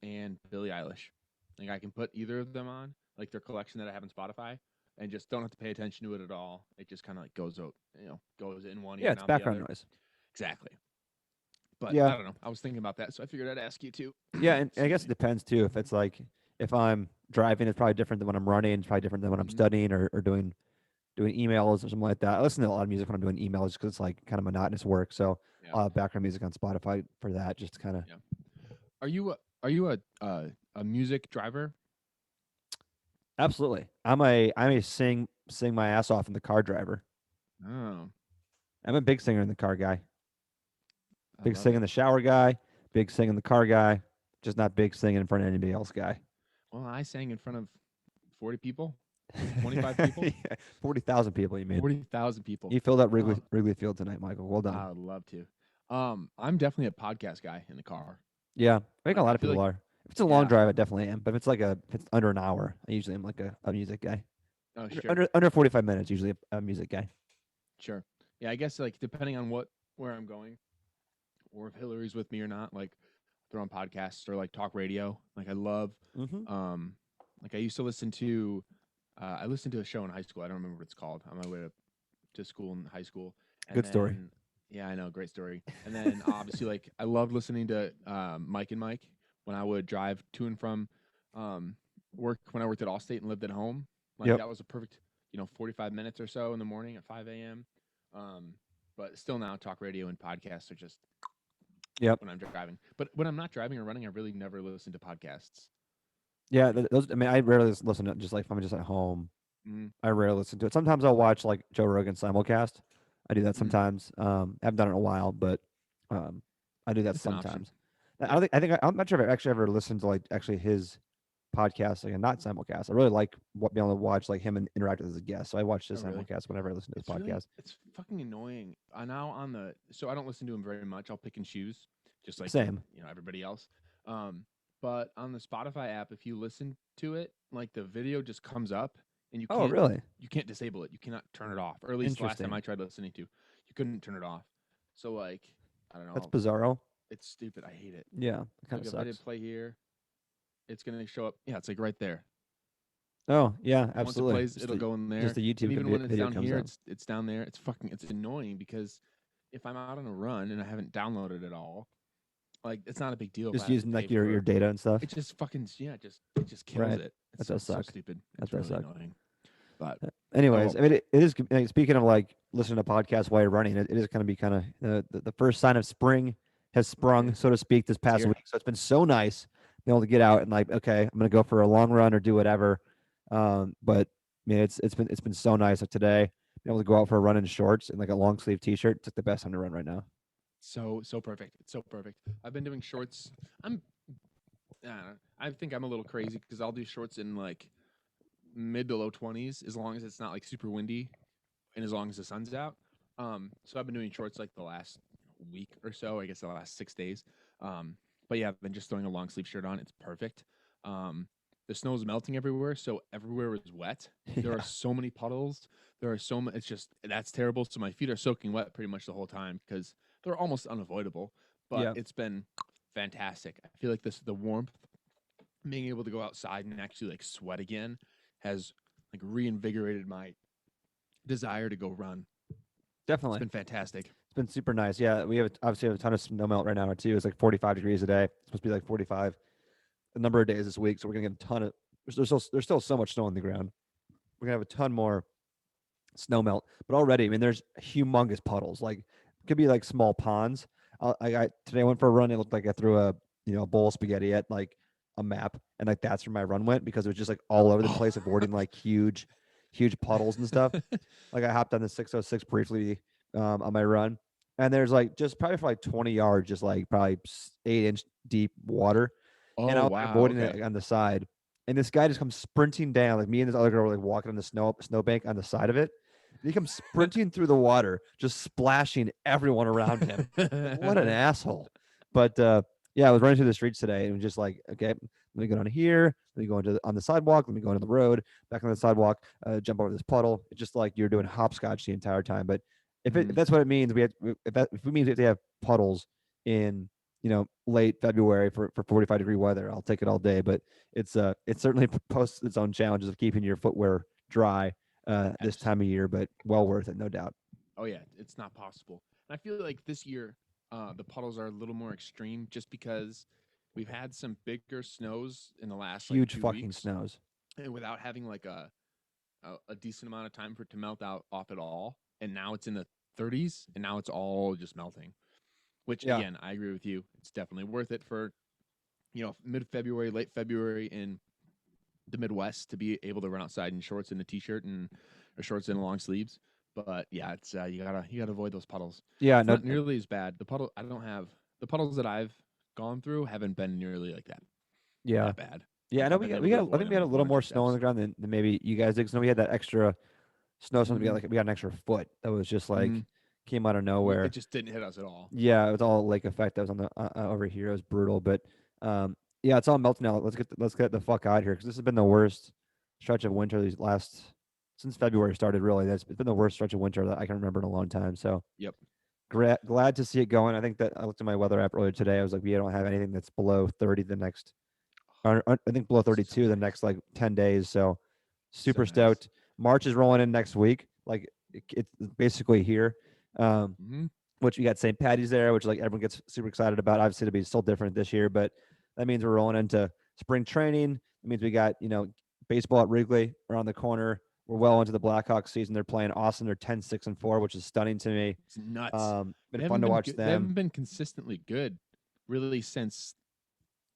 and Billie Eilish. Like I can put either of them on, like their collection that I have on Spotify, and just don't have to pay attention to it at all. It just kind of like goes out, goes in one ear Yeah, and it's out the background other. noise. Exactly. But Yeah. I don't know. I was thinking about that, so I figured I'd ask you too. Yeah, and I Excuse guess it me. depends too. If it's like if I'm driving, it's probably different than when I'm running. It's probably different than when I'm Mm-hmm. studying or doing emails or something like that. I listen to a lot of music when I'm doing emails because it's like kind of monotonous work. So Yeah. I'll have background music on Spotify for that, just kind of. Yeah. Are you a music driver? Absolutely. I'm a sing my ass off in the car driver. Oh, I'm a big singer in the car guy. I Big love sing in it. the shower guy. Big sing in the car guy. Just not big singing in front of anybody else guy. Well, I sang in front of 40 people, 25 people, Yeah, 40,000 people. You mean 40,000 people. you filled up Um, Wrigley Field tonight, Michael? Well done. I would love to. I'm definitely a podcast guy in the car. Yeah, I think a Like I lot of feel people like, are. If it's a long yeah. drive, I definitely am. But if it's under an hour, I usually am like a music guy. Oh, Under, sure, under under 45 minutes, usually a music guy. sure. Yeah, I guess like depending on where I'm going, or if Hillary's with me or not, like throw on podcasts or like talk radio. Like I love, Mm-hmm. um, like I used to listen to, I listened to a show in high school. I don't remember what it's called. On my way to school in high school, and Good story. then yeah, I know, great story. And then obviously, like I loved listening to Mike and Mike when I would drive to and from work when I worked at Allstate and lived at home. Like Yep. that was a perfect 45 minutes or so in the morning at 5 a.m. Um, but still now, talk radio and podcasts are just Yep. when I'm driving. But when I'm not driving or running, I really never listen to podcasts. Yeah. Those. I mean, I rarely listen to it. Just like if I'm just at home, Mm, I rarely listen to it. Sometimes I'll watch like Joe Rogan simulcast. I do that mm, sometimes. I haven't done it in a while, but um, I do that it's an option. sometimes. I Yeah. don't think. I think I'm not sure if I've actually ever listened to like actually his podcast, like not simulcast. I really like being able to watch like him and interact with as a guest. So I watch Oh, his really? simulcast whenever I listen to his It's really podcast. it's fucking annoying. Now on the so I don't listen to him very much. I'll pick and choose, just like Same. everybody else. Um, but on the Spotify app, if you listen to it, like the video just comes up, and Oh, really? you can't disable it. You cannot turn it off. Or at least the last time I Interesting. tried listening to, you couldn't turn it off. So like I don't That's know. bizarro. It's stupid. I hate it. Yeah, it kind Like of if I did sucks. play here, it's gonna show up. Yeah, it's like right there. Oh, yeah, Once it absolutely. plays, it'll go in Just there. the And YouTube even when it's video down comes here, up. it's down there. It's annoying because if I'm out on a run and I haven't downloaded it all, like it's not a big deal if I Just have to using pay like your for data and stuff. it. Just fucking yeah, it just kills Right. it. That It's does so suck. stupid. That It's does really suck. annoying. But Anyways, oh I mean, it is. Like, speaking of like listening to podcasts while you're running, it is going to be kind of the first sign of spring has it sprung, is. so to speak, this It's past here. week. So it's been so nice being able to get out and like, okay, I'm going to go for a long run or do whatever. But I mean, it's been so nice. Like today, being able to go out for a run in shorts and like a long sleeve t-shirt. It's like the best time to run right now. So perfect. It's so perfect. I've been doing shorts. I think I'm a little crazy because I'll do shorts in like mid to low 20s as long as it's not like super windy and as long as the sun's out. So I've been doing shorts like the last week or so, I guess the last 6 days. But yeah, then just throwing a long sleeve shirt on, it's perfect. Um, the snow is melting everywhere, so everywhere is wet. There are Yeah, so many puddles. There are so many. It's just that's terrible. So my feet are soaking wet pretty much the whole time because they're almost unavoidable. But yeah, it's been fantastic. I feel like the warmth, being able to go outside and actually like sweat again, has like reinvigorated my desire to go run. It's definitely. been fantastic. It's been super nice. Yeah, we have obviously have a ton of snow melt right now too. It's like 45 degrees a day. It's supposed to be like 45 a number of days this week. So we're gonna get a ton of. There's still so much snow on the ground. We're gonna have a ton more snow melt. But already, I mean, there's humongous puddles. Like it could be like small ponds. Today I went for a run. It looked like I threw a a bowl of spaghetti at like a map, and like that's where my run went because it was just like all over the Oh. place, avoiding like huge puddles and stuff. Like I hopped on the 606 briefly on my run, and there's like just probably for like 20 yards, just like probably 8 inch deep water, and Oh I was like wow. avoiding Okay. it on the side. And this guy just comes sprinting down, like me and this other girl were like walking on the snowbank on the side of it. And he comes sprinting through the water, just splashing everyone around him. Like, what an asshole. But yeah, I was running through the streets today and was just like, okay, let me go down here, let me go on the sidewalk, let me go into the road, back on the sidewalk, jump over this puddle. It's just like you're doing hopscotch the entire time. But if Mhm. that's what it means, if it means we have to have puddles in late February for 45-degree weather, I'll take it all day. But it certainly poses its own challenges of keeping your footwear dry this Abs- time of year, but well worth it, no doubt. oh yeah, it's not possible. And I feel like this year, the puddles are a little more extreme just because we've had some bigger snows in the last like Huge two fucking weeks, snows. and without having like a decent amount of time for it to melt out off at all. And now it's in the 30s, and now it's all just melting. Which Yeah, again, I agree with you. It's definitely worth it for mid February, late February in the Midwest to be able to run outside in shorts and a t-shirt and or shorts and long sleeves. But yeah, it's you gotta avoid those puddles. yeah, It's no, not nearly as bad. I don't have the puddles that I've gone through haven't been nearly like yeah, that bad. yeah. I Like know I've been able we to got. I avoid think we them had a with one little or more two snow on steps. the ground than maybe you guys did. Because we had that extra snow. Something Mm-hmm. we got an extra foot that was just Mm-hmm. like came out of It nowhere. just didn't hit us at all. Yeah, it was all lake effect that was on the over here. It was brutal, but yeah, it's all melting now. Let's get the fuck out here because this has been the worst stretch of winter these last since February started. Really, it's been the worst stretch of winter that I can remember in a long time. So Yep. glad to see it going. I think that I looked at my weather app earlier today. I was like, we don't have anything that's below 30 the next. I think below So 32 the nice. next like 10 days. So So super nice. stoked. March is rolling in next week. Like it's basically here. Um, Mm-hmm. which you got St. Patty's there, which like everyone gets super excited about. Obviously, it'll be still different this year, but that means we're rolling into spring training. It means we got baseball at Wrigley around the corner. We're well into the Blackhawks season. They're playing Austin. They're 10-6-4, which is stunning to me. It's nuts. Been fun to watch They them. haven't been consistently good really since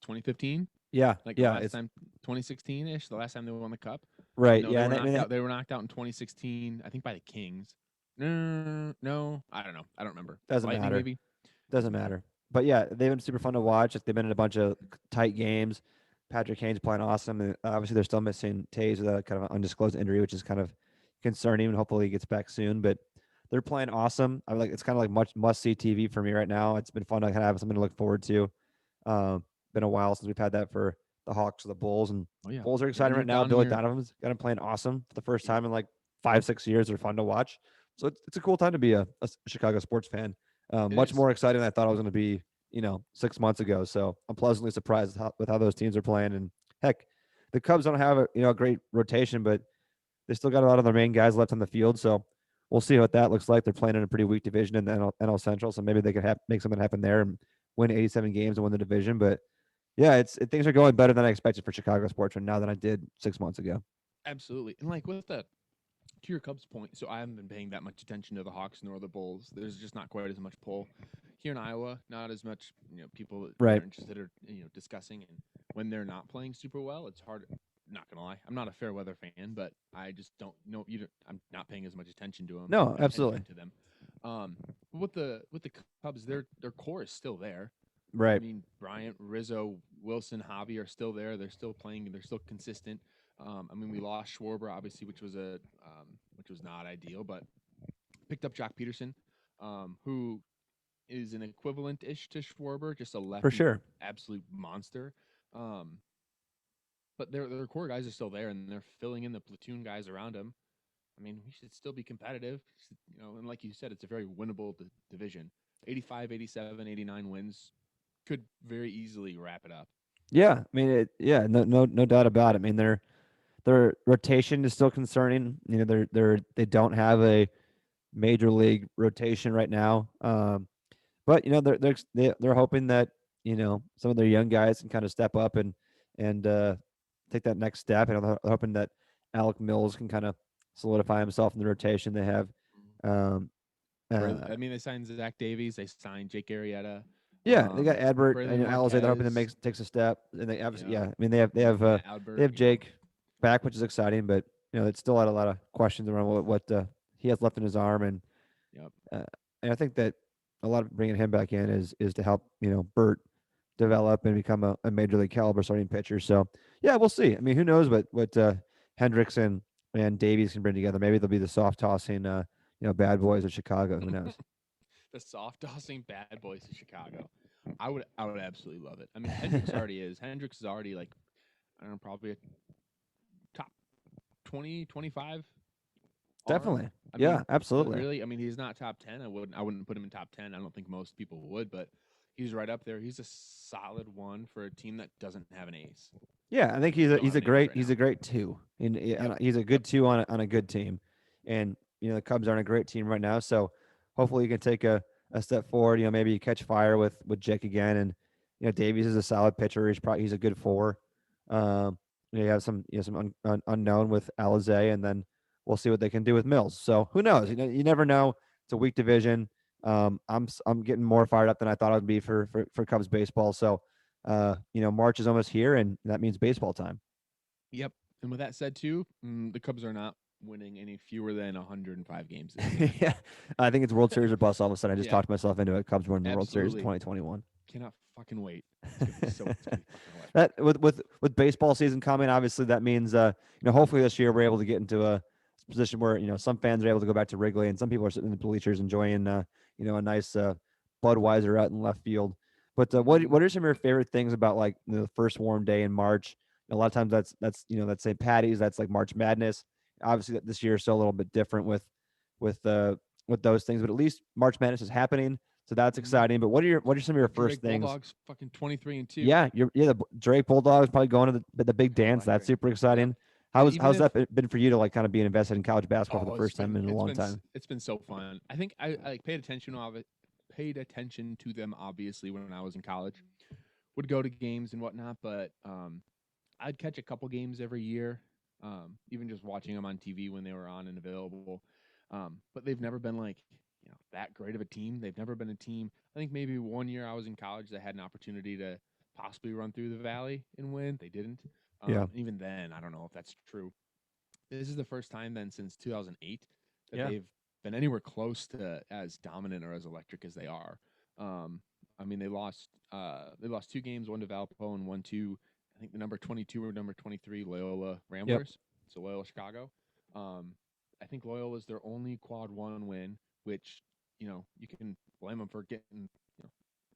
2015. Yeah, Like the yeah, last it's time 2016 ish, the last time they won the cup. right. No, they Yeah, were and knocked out. They were knocked out in 2016, I think, by the Kings. No, I don't know. I don't remember. doesn't Lightning, matter. maybe. Doesn't Doesn't matter. matter. But yeah, they've been super fun to watch. Like, they've been in a bunch of tight games. Patrick Kane's playing awesome, and obviously they're still missing Tays with a kind of an undisclosed injury, which is kind of concerning. And hopefully he gets back soon. But they're playing awesome. I like it's kind of like much must see TV for me right now. It's been fun to kind of have something to look forward to. Been a while since we've had that for the Hawks or the Bulls, and Oh yeah, Bulls are and then exciting you're right now. down in Billy your Donovan's got him playing awesome for the first yeah. time in like 5-6 years. They're fun to watch. So it's a cool time to be a Chicago sports fan. It Much is. more exciting than I thought I was going to be, 6 months ago. So I'm pleasantly surprised with how those teams are playing. And heck, the Cubs don't have a great rotation, but they still got a lot of their main guys left on the field. So we'll see what that looks like. They're playing in a pretty weak division in the NL Central, so maybe they could make something happen there and win 87 games and win the division. But yeah, things are going better than I expected for Chicago sports right now than I did 6 months ago. Absolutely. And like with that, to your Cubs point, so I haven't been paying that much attention to the Hawks nor the Bulls. There's just not quite as much pull here in Iowa. Not as much, people that Right. are interested or discussing. And when they're not playing super well, it's hard. Not gonna lie, I'm not a fair weather fan, but I just don't know. I'm not paying as much attention to them. No, Attention absolutely. to them. But with the Cubs, their core is still there. I Right. mean, Bryant, Rizzo, Wilson, Javi are still there. They're still playing. They're still consistent. I mean, we lost Schwarber, obviously, which was not ideal, but picked up Jock Peterson, who is an equivalent ish to Schwarber, just a for lefty sure. absolute monster. Um, but their core guys are still there, and they're filling in the platoon guys around him. I mean, we should still be competitive, and like you said, it's a very winnable division. 85, 87, 89 wins could very easily wrap it up. Yeah, I mean, yeah, no doubt about it. I mean, their rotation is still concerning. They don't have a major league rotation right now. But they're hoping that some of their young guys can kind of step up and take that next step. And they're hoping that Alec Mills can kind of solidify himself in the rotation. They have, um, uh, I mean, they signed Zach Davies, they signed Jake Arrieta, yeah, they got Adbert Braylon and Alizé. They're hoping to Marquez, takes a step. And they obviously, yeah, yeah, I mean Matt they Albert, have Jake back, which is exciting, but it's still had a lot of questions around what he has left in his arm, yep. uh, and I think that a lot of bringing him back in is to help Bert develop and become a major league caliber starting pitcher. So yeah, we'll see. I mean, who knows what Hendricks and Davies can bring together? Maybe they'll be the soft tossing bad boys of Chicago. Who knows? The soft tossing bad boys of Chicago. I would absolutely love it. I mean, Hendricks already is. Hendricks is already like, I don't know, probably a top 20, 25 arm. Definitely. I Yeah, mean, but absolutely. really, I mean, he's not top 10. I wouldn't put him in top 10. I don't think most people would, but he's right up there. He's a solid one for a team that doesn't have an ace. Yeah, I think They don't he's have a an ace great right he's now. a great two, and Yep. he's a good Yep. two on a good team, and the Cubs aren't a great team right now, so hopefully you can take a step forward. Maybe you catch fire with Jake again, and Davies is a solid pitcher. He's a good four. Um, you have some unknown with Alizé, and then we'll see what they can do with Mills. So who knows? You never know. It's a weak division. I'm getting more fired up than I thought I would be for Cubs baseball. So March is almost here, and that means baseball time. Yep. And with that said, too, the Cubs are not winning any fewer than 105 games this year. Yeah, I think it's World Series or bust. All of a sudden, I just Yeah, talked myself into it. Cubs winning the World Series in absolutely. 2021. Cannot fucking wait. It's gonna be fucking electric. That with baseball season coming, obviously that means hopefully this year we're able to get into a position where some fans are able to go back to Wrigley, and some people are sitting in the bleachers enjoying a nice Budweiser out in left field. But Mm-hmm. what are some of your favorite things about like the first warm day in March? A lot of times that's St. Patty's, that's like March Madness. Obviously this year is still a little bit different with uh with those things, but at least March Madness is happening, so that's Mm-hmm. exciting. But what are some of your Our first Drake things? Bulldogs fucking 23-2. Yeah, the Drake Bulldogs probably going to the big dance. That's Electric. super Yep. exciting. And even How's if that been for you to like kind of being invested in college basketball for the it's first time been in a it's long been time? it's been so fun. I think I like paid attention to them obviously when I was in college. Would go to games and whatnot, but I'd catch a couple games every year. Even just watching them on TV when they were on and available. But they've never been like that great of a team. They've never been a team. I think maybe one year I was in college, they had an opportunity to possibly run through the valley and win. They didn't. Yeah, Even then, I don't know if that's true. This is the first time then since 2008 that yeah, they've been anywhere close to as dominant or as electric as they are. I mean, they lost two games, one to Valpo and one to I think the number 22 or number 23 Loyola yep, Ramblers. So Loyola Chicago. Um, I think Loyola is their only quad one win, which you can blame them for getting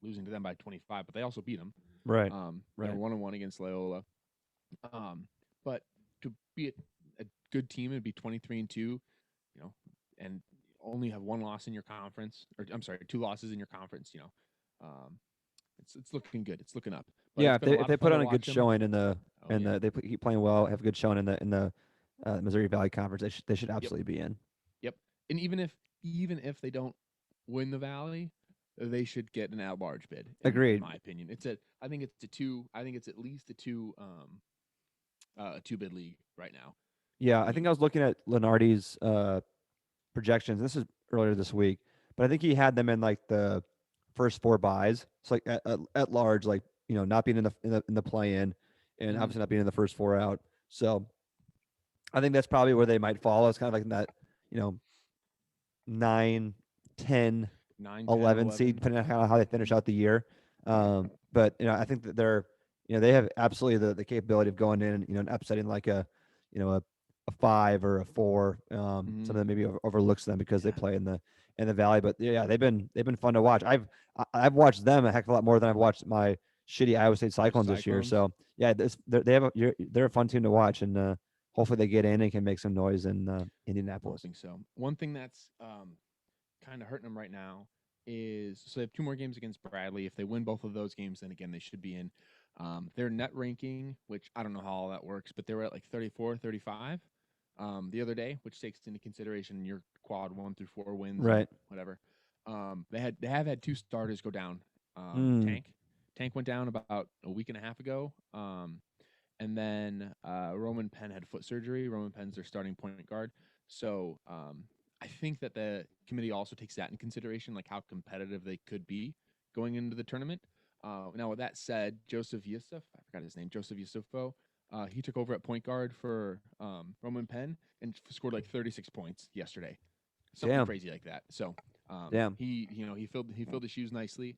losing to them by 25, but they also beat them. right, They were right. 1-1 against Loyola. But to be a good team and be 23-2, you know, and only have one loss in your conference, or I'm sorry, two losses in your conference, um, it's looking good. It's looking up. But Yeah, it's if been a they if lot of they fun put to on a good watch them. showing Oh yeah. keep playing well, have a good showing in the Missouri Valley Conference, they should Yep. absolutely be in. Yep. And even if they don't win the Valley, they should get an at large bid. In Agreed. my opinion, I think it's a two. I think it's at least a two bid league right now. Yeah, I I think mean, I was looking at Lenardi's projections. This is earlier this week, but I think he had them in like the first four buys. So like at large, like not being in the play in, and mm-hmm. obviously not being in the first four out. So I think that's probably where they might fall. It's kind of like in that you know 9, 10, 9, 10, 11 seed, 11. depending on how they finish out the year. But I think that they have absolutely the capability of going in and and upsetting like a a 5 or a 4. Mm-hmm. Some of them maybe overlooks them because they Yeah. play in the valley. But yeah, they've been fun to watch. I've watched them a heck of a lot more than I've watched my shitty Iowa State Your Cyclones this year. Cyclones. So yeah, they're a fun team to watch, and hopefully they get in and can make some noise in I'm Indianapolis. hoping so. One thing that's kind of hurting them right now is so they have two more games against Bradley. If they win both of those games, then again they should be in. Their net ranking, which I don't know how all that works, but they were at like 34, 35 the other day, which takes into consideration your quad 1 through 4 wins and Right. whatever. They have had two starters go down. Mm, Tank went down about a week and a half ago. And then Roman Penn had foot surgery. Roman Penn's their starting point guard. So I think that the committee also takes that in consideration, like how competitive they could be going into the tournament. Now, with that said, Joseph Yusuf, I forgot his name, Joseph Yusufo, he took over at point guard for Roman Penn and scored like 36 points yesterday, something damn. crazy like that. So Damn. he filled the shoes nicely.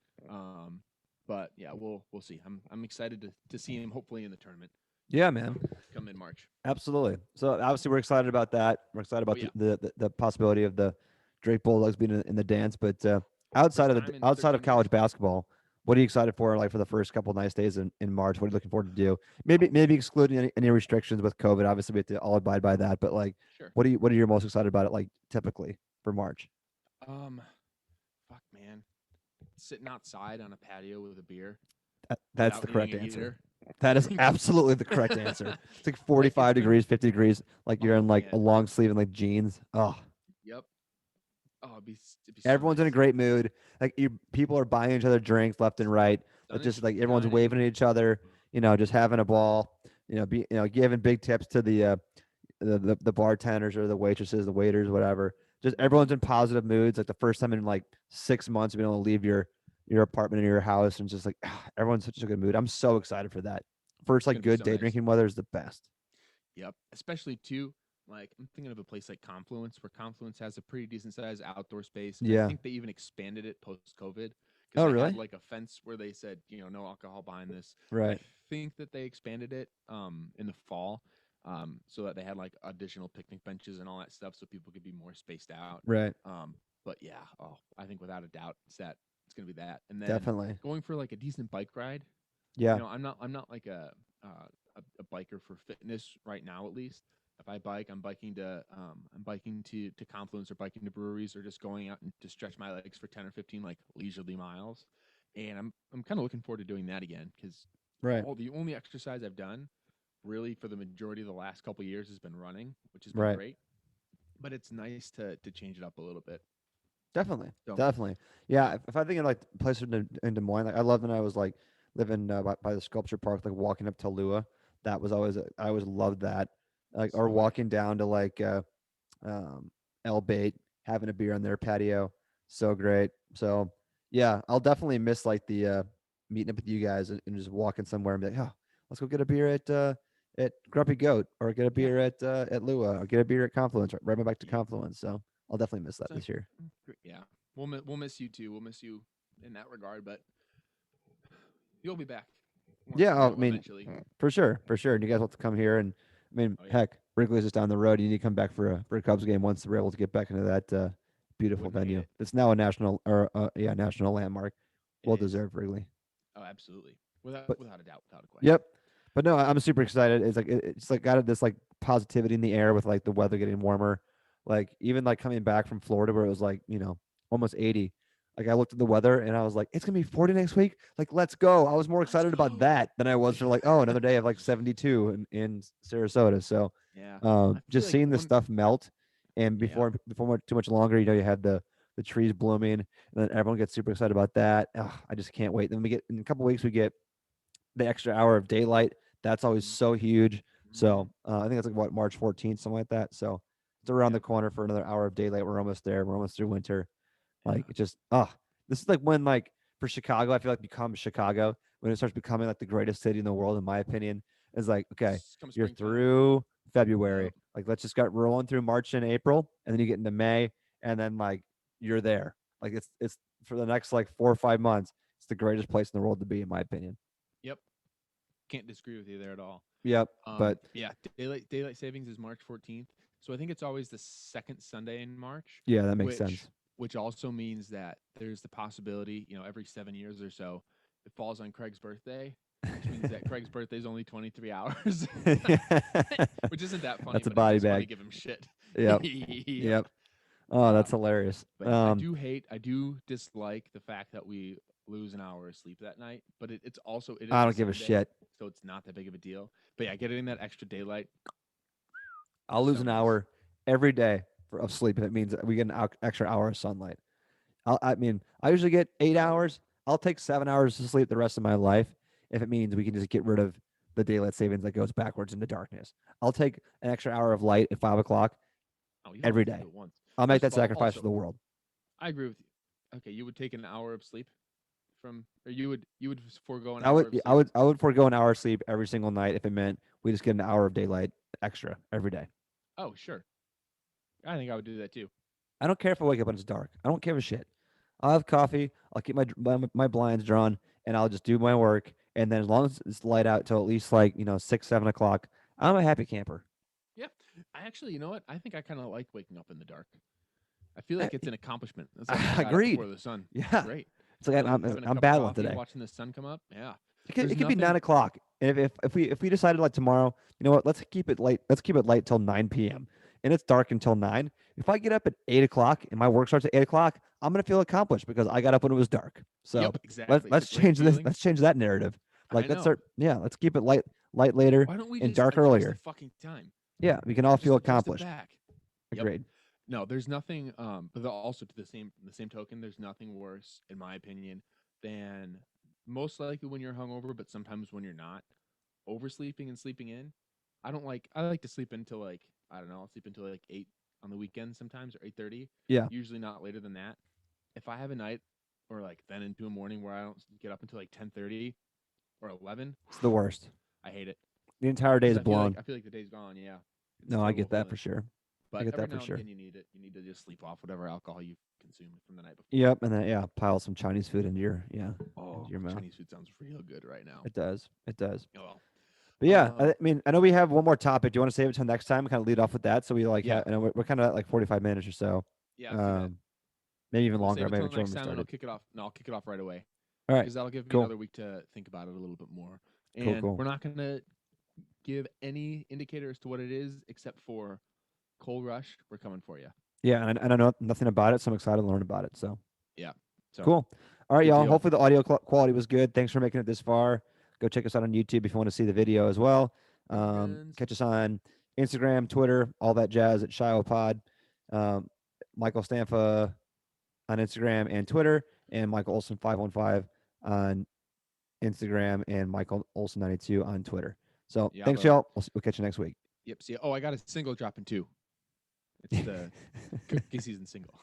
But yeah, we'll see. I'm excited to see him hopefully in the tournament Yeah, man. come in March. Absolutely. So obviously we're excited about that. We're excited Oh about yeah, the possibility of the Drake Bulldogs being in the dance. But first time in outside of 13 years. college basketball, what are you excited for? Like for the first couple nice days in March, what are you looking forward to do? Oh Maybe excluding any restrictions with COVID. Obviously, we have to all abide by that. But like, sure. what are you most excited about? It like typically for March. Um, fuck man, sitting outside on a patio with a beer That's without the needing correct a answer. heater, That is drinking. absolutely the correct answer. It's like Like it's 45 been. degrees, 50 degrees, like you're Oh in like a man. long sleeve and like jeans. Oh, Yep. Oh, it'd be so everyone's in a nice. great mood. Like people are buying each other drinks left and right. Like just like everyone's Dining. waving at each other. Just having a ball. Giving big tips to the bartenders or the waitresses, the waiters, whatever. Just Mm-hmm. everyone's in positive moods. Like the first time in like 6 months, being able to leave your apartment or your house and just like everyone's such a good mood. I'm so excited for that. First It's like gonna be good so day nice. drinking weather is the best. Yep. Especially too, like I'm thinking of a place like Confluence, where Confluence has a pretty decent sized outdoor space, and I Yeah. think they even expanded it post COVID because Oh they had really? like a fence where they said no alcohol behind this. I Right. think that they expanded it in the fall, so that they had like additional picnic benches and all that stuff, so people could be more spaced out. Right. But yeah, I think without a doubt it's gonna be that, and then Definitely. going for like a decent bike ride. Yeah. I'm not like a biker for fitness right now, at least. If I bike, I'm biking to Confluence or biking to breweries or just going out and to stretch my legs for 10 or 15 like leisurely miles. And I'm kind of looking forward to doing that again because Right. all the only exercise I've done really for the majority of the last couple of years has been running, which has been Right. great. But it's nice to change it up a little bit. Definitely, So definitely. Yeah, if I think of like places in Des Moines, like I love when I was like living by the sculpture park, like walking up to Lua. That was always I always loved that. Like or so nice. walking down to like El Bait, having a beer on their patio, so great. So yeah, I'll definitely miss like the meeting up with you guys and just walking somewhere and be like, oh, let's go get a beer at Grumpy Goat or get a Yeah. beer at Lua or get a beer at Confluence. Right back to Yep. Confluence. So I'll definitely miss that So this year. yeah, we'll miss you too. We'll miss you in that regard, but you'll be back Yeah, I mean, eventually. for sure. And you guys want to come here, and I mean, Oh yeah, heck, Wrigley's just down the road. You need to come back for a Cubs game once we're able to get back into that beautiful wouldn't hate venue. it. It's now a national landmark. It Well is. deserved, Wrigley. Oh, absolutely. But Without a doubt, without a question. yep. But no, I'm super excited. It's like it's like got this like positivity in the air with like the weather getting warmer. Like even like coming back from Florida where it was like, almost 80. Like I looked at the weather and I was like, it's gonna be 40 next week. Like, let's go. I was more Let's excited about go. that than I was for like, oh, another day of like 72 in Sarasota. So Yeah, I feel just like seeing the one. stuff melt and Yeah. too much longer, you had the trees blooming and then everyone gets super excited about that. Ugh, I just can't wait. Then we get in a couple weeks we get the extra hour of daylight. That's always so huge. Mm-hmm. So I think that's like what March 14th, something like that. So it's around the Yep. corner for another hour of daylight. We're almost there. We're almost through winter. Yeah. Like it just this is like when like for Chicago, I feel like becomes Chicago when it starts becoming like the greatest city in the world, in my opinion. Is like okay, Come you're springtime. through Yep. February. Like let's just get rolling through March and April, and then you get into May, and then like you're there. Like it's for the next like 4 or 5 months. It's the greatest place in the world to be, in my opinion. Yep. Can't disagree with you there at all. Yep. But Yeah, daylight savings is March 14th. So I think it's always the second Sunday in March, yeah, that makes which sense. which also means that there's the possibility, every 7 years or so, it falls on Craig's birthday, which means that Craig's birthday is only 23 hours, which isn't that funny, That's a but it body is funny. bag. Give him shit. Yep. Yep. Yep. Oh, that's Um, hilarious. but yeah, I do dislike the fact that we lose an hour of sleep that night. But it is I a don't give a Sunday, shit. so it's not that big of a deal. But yeah, getting that extra daylight, I'll lose so an nice. hour every day of sleep if it means that we get an extra hour of sunlight. I mean, I usually get 8 hours. I'll take 7 hours to sleep the rest of my life if it means we can just get rid of the daylight savings that goes backwards into darkness. I'll take an extra hour of light at 5 o'clock Oh, you don't every have to day. do it once. I'll make First that of all, sacrifice for also, the world. I agree with you. Okay, you would take an hour of sleep or you would forego an I hour would, of I sleep. would, I would forego an hour of sleep every single night if it meant we just get an hour of daylight extra every day. Oh, sure. I think I would do that too. I don't care if I wake up when it's dark. I don't give a shit. I'll have coffee. I'll keep my blinds drawn, and I'll just do my work. And then as long as it's light out till at least 6, 7 o'clock, I'm a happy camper. Yeah. I actually, you know what? I think I kind of like waking up in the dark. I feel Eh, like it's an accomplishment. It's like I got up before Agreed. the sun. It's Yeah, great. it's like Having a I'm cup of battling coffee, today. watching the sun come up. Yeah. It could, There's it could be nine nothing. o'clock. And if we decided like tomorrow, you know what? Let's keep it late. Let's keep it light till 9 p.m. and it's dark until 9. If I get up at 8 o'clock and my work starts at 8 o'clock, I'm gonna feel accomplished because I got up when it was dark. So Yep, exactly. It's a let's great change this. feeling. Let's change that narrative. I Let's know. start. Yeah, let's keep it light later Why don't we and just dark adjust the earlier. fucking time? Yeah, we can all feel Adjust it accomplished. back. Yep. Agreed. No, there's nothing. But also to the same token, there's nothing worse, in my opinion, than most likely when you're hungover, but sometimes when you're not, oversleeping and sleeping in. I like to sleep until like I don't know. I'll sleep until like 8 on the weekend sometimes or 8:30. Yeah, Usually not later than that. If I have a night or like then into a morning where I don't get up until like 10:30 or 11, it's the worst. I hate it The entire day because is I feel like blown. I feel like the day's gone. Yeah, it's a No, I terrible get that for feeling. sure. I But get every that for now and sure. again, you need it. You need to just sleep off whatever alcohol you've consumed from the night before. Yep, and then pile some Chinese food into Oh, your mouth. Chinese food sounds real good right now. It does. It does. Oh, But well. yeah, I mean, I know we have one more topic. Do you want to save it till next time? Kind of lead off with that, so we like Yeah, have, and we're kind of at like 45 minutes or so, yeah. Let's do that. um, maybe even We'll longer. save I it may have till a when next we time, and I'll started. kick it off. No, I'll kick it off right away All right, because that'll give me cool, another week to think about it a little bit more. cool, And cool. we're not gonna give any indicator as to what it is, except for Coal Rush. We're coming for you. Yeah, and I know nothing about it, so I'm excited to learn about it. So Yeah. So cool. All right, good y'all. deal. Hopefully the audio quality was good. Thanks for making it this far. Go check us out on YouTube if you want to see the video as well. Hey friends. Catch us on Instagram, Twitter, all that jazz at Chiowa Pod. Um, Michael Stanfa on Instagram and Twitter, and Michael Olson 515 on Instagram, and Michael Olson 92 on Twitter. So Yeah, thanks, brother. y'all. We'll catch you next week. Yep. See. Oh, I got a single dropping too. It's the cookie season single.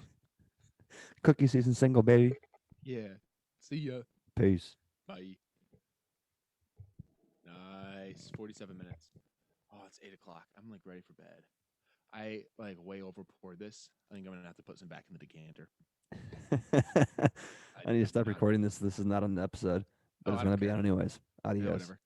Cookie season single, baby. Yeah. See ya. Peace. Bye. Nice. 47 minutes. Oh, it's 8 o'clock. I'm like ready for bed. I like way over poured this. I think I'm gonna have to put some back in the decanter. I need to I do stop not. recording this. This is not on the episode, but Oh, it's I going don't to be care. on anyways. Yeah, Adios. whatever.